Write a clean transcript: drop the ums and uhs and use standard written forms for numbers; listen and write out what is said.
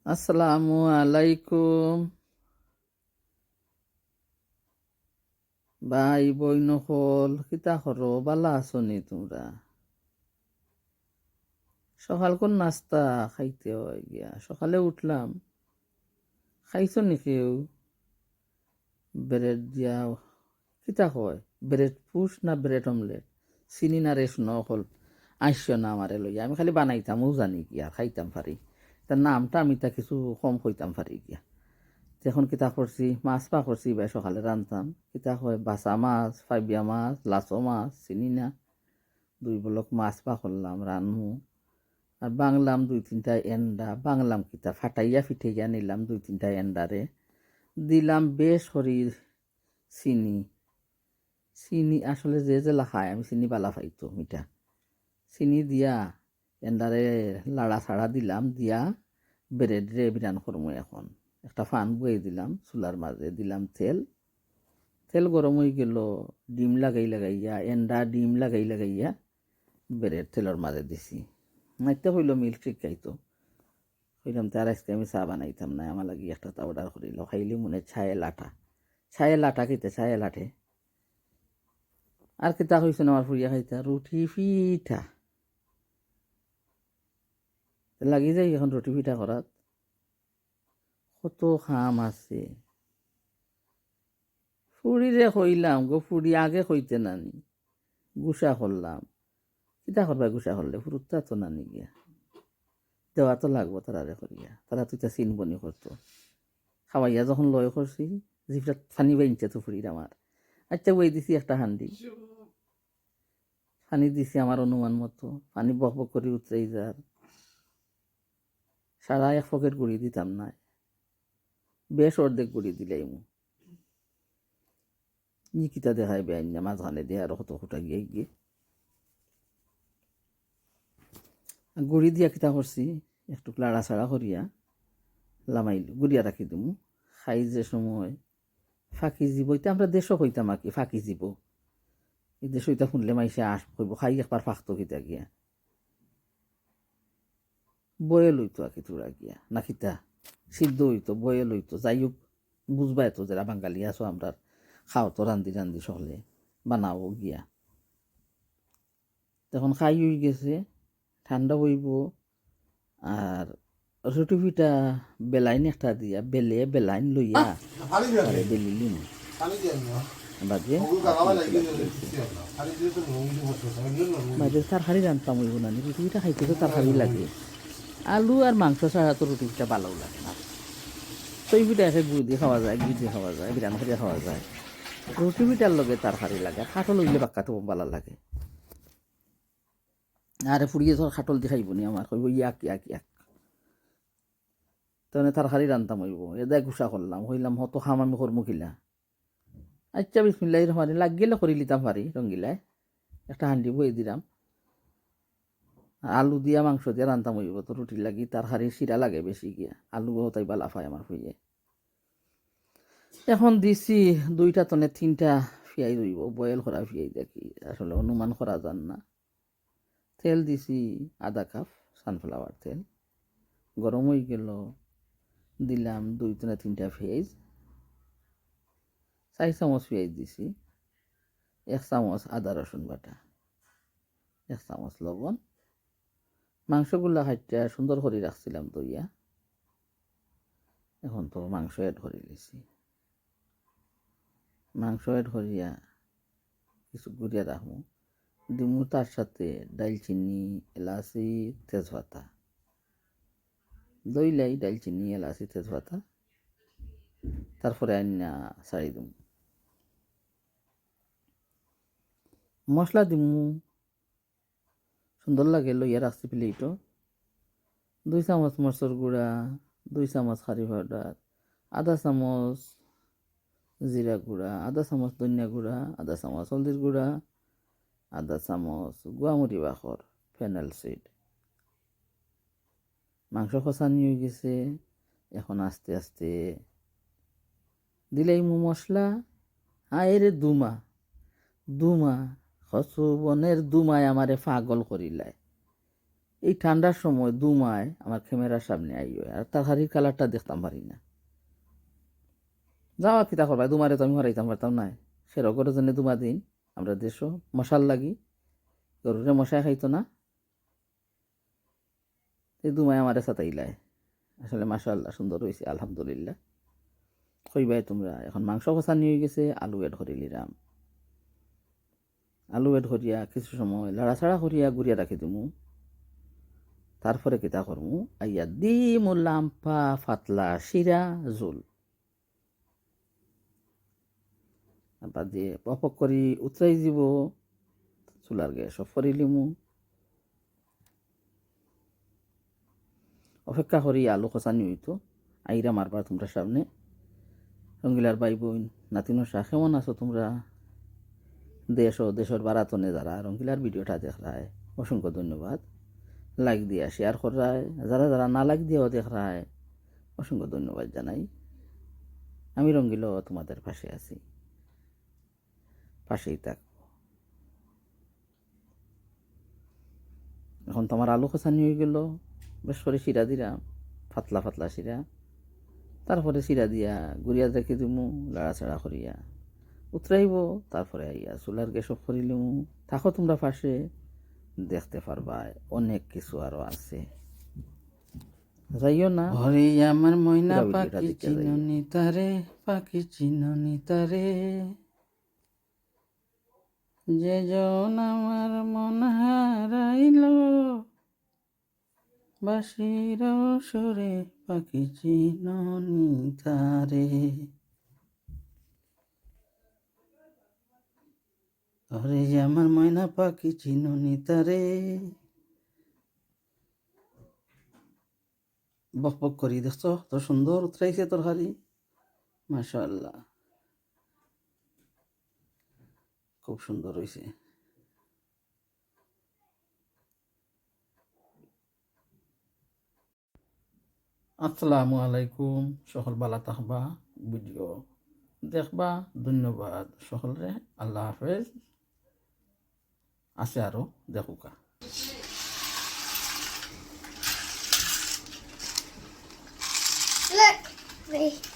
আসসালামু আলাইকুম ভাই বইন হল কিতা করো বালা আছনি তোমরা? সকাল কোন নাস্তা খাইতে হয় গিয়া সকালে উঠলাম, খাইছো নি কেউ? ব্রেড দিয়া কিতা কয়, ব্রেড পুশ না ব্রেড অমলেট, চিনি না রেশ নকল আইসো না আমারে লইয়া, আমি খালি বানাইতামও জানি গিয়া খাইতাম পারি, তার নামটা আমি তা কিছু কম কইতাম পারি গিয়া। এখন কিতা করছি, মাছ পা করছি বা সকালে রান্ধতাম, কিতা হয় বাসা মাছ, ফাইবিয়া মাছ, লাচো মাছ চিনি না, 2 ব্লক মাছ পা করলাম রানমু। আর বাংলাম 2-3টা এন্ডা, বাংলাম কিতা ফাটাইয়া ফিটাইয়া নিলাম 2-3টা এন্ডারে, দিলাম বেশ শরীর চিনি। চিনি আসলে যে যে খায়, আমি চিনি বালা পাইতো মিঠা, চিনি দিয়া এন্ডারে লাড়া ছাড়া দিলাম, দিয়া ব্রেড রে বিরান করমু। এখন একটা ফান বয়ে দিলাম, চুলার মাঝে দিলাম তেল, তেল গরম হয়ে গেল, ডিম লাগাই লাগাইয়া এন্ডা ডিম লাগাই লাগাইয়া ব্রেড তেলের মাঝে দিছি। মাইতে হইল মিল্কশেক খাইতো, হইলাম তার আজকে আমি চা বানাইতাম না, আমার লাগি একটা তা অর্ডার করিল, খাইলি মনে ছায়ে লাঠা, ছায়ে লাঠা খেতে ছায়ে লাঠে। আর কিতা হয়েছে আমার ফুরিয়া খাইতা রুটি পিঠা, লাগি যাই এখন রুটি পিঠা করাত, কত খাম আছে। ফুড়িরে কইলাম গো, ফুড়ি আগে কইতে নানি, গুসা করলাম, কিতা করবা গুসা করলে ফুরুত্তা তো নানি গিয়া, দেওয়া তো লাগবো তারারে করিয়া, তারা তুই তা চিনবনি করতো। খাওয়াইয়া যখন লয় করছি, জিভটা ফানি বাইনছে তো ফুরির আমার। আচ্ছা ওই দিছি একটা হান্ডি, পানি দিছি আমার অনুমান মতো, পানি বক বক করে উতরাই যার, সারা 1 পকেট গুড়ি দিতাম না, বেশ অর্ধেক গুড়ি দিলাই মু। ই কিতা দেখাই বেআইন না, মাঝখানে দিয়ে আরো কত ফুটা গিয়ে গিয়ে গুড়ি দিয়া কিতা করছি, একটু লাড়া ছাড়া করিয়া লামাইল গুড়িয়া রাখি দিমু। খাই যে সময় ফাঁকি জীব, এটা আমরা দেশও কইতাম আর কি, ফাঁকি জীব। এই দেশ ওইটা শুনলে মাইসে আস কইব, খাই একবার ফাঁকতো কিতা গিয়া বয়ে লইতো আর কি তোরা গিয়া না কিতা, সিদ্ধ হইতো বয়ে লইতো, যাই হোক বুঝবাই তো যারা বাঙালি আছো আমরা, খাও তো রান্ধি রান্ধি সকলে বানাও গিয়া। তখন খাই হয়ে গেছে, ঠান্ডা হইব। আর রুটি পিঠা বেলাইন একটা দিয়া বেলে বেলাইন লইয়া তারে বেলিলিম বাজে বাজে তরকারি রান্তাম হইব না, রুটি পিঠা খাইতে তো তরকারি লাগে, আলু আর মাংস ছাড়া তো রুটি পিঠা ভালো লাগে না। তৈ পিঠা এসে গুড় দিয়ে খাওয়া যায়, ঘি দিয়ে খাওয়া যায়, বিরান করে খাওয়া যায়, রুটি পিঠার লগে তরকারি লাগে, খাটল হইলে বাক্কাতে ভালো লাগে। আরে ফুরিয়ে তোর খাটল দিয়ে খাইব নি আমার, কইব ইয়াক ইয়াক ইয়াক। তখন তরকারি রান্তাম হইব, এদাই গুসা করলাম, হইলাম হতো খাম আমি কর্ম খিলা। আচ্ছা বিসমিল্লাহির রহমানির লাগ গেলে করি লিতাম পারি রঙ্গিলায়, একটা হান্ডি বয়ে দিলাম, আলু দিয়া মাংস দিয়া রান্তাম হইব, তো রুটি লাগি তরকারি শিরা লাগে বেশি গিয়া, আলু তাই বালা ফায় আমার হইয়ে। এখন দিছি 2টা তনে 3টা ফিয়াই রইব, বয়েল করা ফিয়াই দেখি, আসলে অনুমান করা যান না। তেল দিছি আধা কাপ সানফ্লাওয়ার তেল, গরম হয়ে গেল, দিলাম 2-3টা পেঁয়াজ, 4 চামচ পেঁয়াজ দিছি, 1 চামচ আদা রসুন বাটা, 1 চামচ লবণ। মাংসগুলা হাইটা সুন্দর করে রাখছিলাম দইয়া, এখন তো মাংস এড করে দিছি, মাংস এড করিয়া কিছু গুড়িয়া রাখবো, দিমু তার সাথে ডালচিনি, এলাচি, তেজপাতা, দইলাই ডালচিনি এলাচি তেজপাতা, তারপরে আইনা ছাড়ি দিম, মশলা দিমু সুন্দর লাগে লইয়া রাখছি প্লেটও। 2 চামচ মরচর গুঁড়া, 2 চামচ কারি পাউডার, আধা চামচ জিরা গুঁড়া, আধা চামচ ধনিয়া গুঁড়া, আধা চামচ হলদির গুঁড়া, আধা চামচ গুয়ামুড়ি বাখর ফেনেল সিড। মাংস কষানি হয়ে গেছে, এখন আস্তে আস্তে দিলেই মু মশলা। আরে দুমা দুমা, কচু বনের দুমায় আমারে পাগল করিলায়, এই ঠান্ডার সময় দুমায় আমার ক্যামেরার সামনে আইও আর তরকারির কালারটা দেখতাম পারি না। যাওয়া কিতা করবা, দুমারে তো আমি হারাইতাম পারতাম না। সেরকম জন্য দুমা দিন আমরা দেশ মশাল লাগি গরুরে মশাই খাইতো না, এই দুমায় আমারে সাতাইলায়। আসলে মাশাআল্লাহ সুন্দর হয়েছে আলহামদুলিল্লাহ। কইবাই তোমরা। এখন মাংস কষানি হয়ে গেছে, আলু এড করে নিলাম। আলু এড করিয়া কিছু সময় লাড়াছাড়া করিয়া গুড়িয়া রাখি দিমু। তারপরে কিতা করমু, আইয়া দিমু লাম্পা ফাতলা শিরা জোল। তারপর দিয়ে পপক করি উতরাই দিব, চুলার গ্যাস অফ করে লিমু। অপেক্ষা করি আলু কষানি হইতো, আইরা মারবার তোমরা সামনে। রঙ্গিলার ভাই বোন নাতিনো শাহ কেমন আছো তোমরা? দেশ ও দেশের বারাতনে যারা রঙ্গিলার ভিডিওটা দেখায় অসংখ্য ধন্যবাদ। লাইক দিয়া শেয়ার করায়, যারা যারা না লাইক দিয়েও দেখায় অসংখ্য ধন্যবাদ জানাই। আমি রঙ্গিল তোমাদের পাশে আছি, পাশেই থাকবো। এখন তোমার আলু খোসানি হয়ে গেল, বেশ করে শিরা দিলাম, ফাতলা ফাতলা শিরা। তারপরে শিরা দিয়া গুড়িয়া রেখে দিমু, লাড়াচাড়া করিয়া উতরাইব। তারপরে আইয়া চুলার গ্যাস অফ করে লিমু। থাকো তোমরা পাশে, দেখতে পারবা অনেক কিছু আরো আছে। যাইও না। ওরে আমার ময়না পাখি চিননি তারে, পাখি চিননি তারে, যে জন আমার মন হারাইল, বাঁশির সুরে পাখি চিননি তারে। ওরে আমার ময়না পাখি চিননি তারে। বক বক করি দেখছো তো সুন্দর উতরাইছে তরকারি, মাশাআল্লাহ খুব সুন্দর হয়েছে। আসসালামু আলাইকুম, সকল বালা থাকবা, ভিডিও দেখবা। ধন্যবাদ সকলরে, আল্লাহ হাফেজ। আছে আরো দেখুকা। Look, wait.